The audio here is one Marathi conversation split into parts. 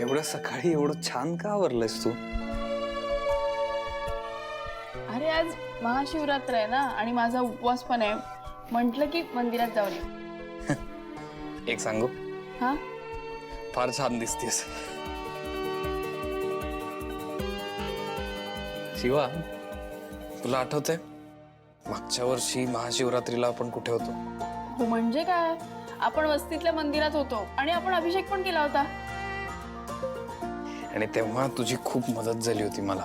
एवढ्या सकाळी एवढं छान का आवरलंयस तू? अरे आज महाशिवरात्र आहे ना आणि माझा उपवास पण आहे. म्हटलं की मंदिरात जाऊया. एक सांगू, हा फार छान दिसतेस. शिवा, तुला आठवतंय मागच्या वर्षी महाशिवरात्रीला आपण कुठे होतो? हो म्हणजे काय, आपण वस्तीतल्या मंदिरात होतो आणि आपण अभिषेक पण केला होता. आणि तेव्हा तुझी खूप मदत झाली होती मला.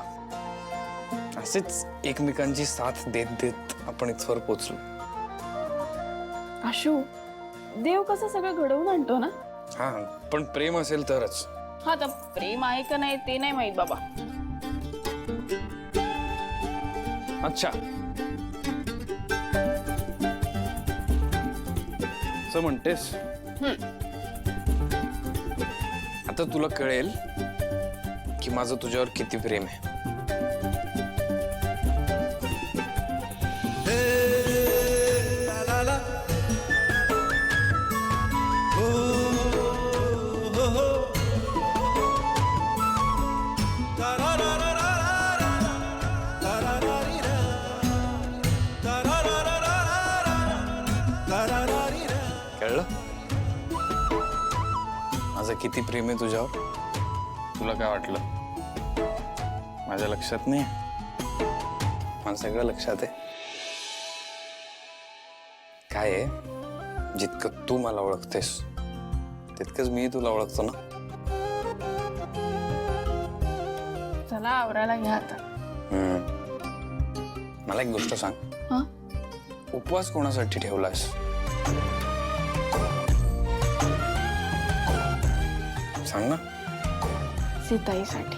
असेच एकमेकांची साथ देत देत आपण इथवर पोचलो. आशू, देव कसं सगळं घडवून आणतो ना. हा, पण प्रेम असेल तरच. हा तर प्रेम आहे का नाही ते नाही माहित बाबा. अच्छा, असं म्हणतेस? आता तुला कळेल की माझं तुझ्यावर किती प्रेम आहे. कळलं माझं किती प्रेम आहे तुझ्यावर? तुला काय वाटलं माझ्या लक्षात नाही? मला सगळं लक्षात आहे. काय आहे, जितकं तू मला ओळखतेस तितकंच मी तुला ओळखतो ना. चला आवरायला घ्या आता. मला एक गोष्ट सांग, हा उपवास कोणासाठी ठेवलायस? सांग ना. सीताईसाठी.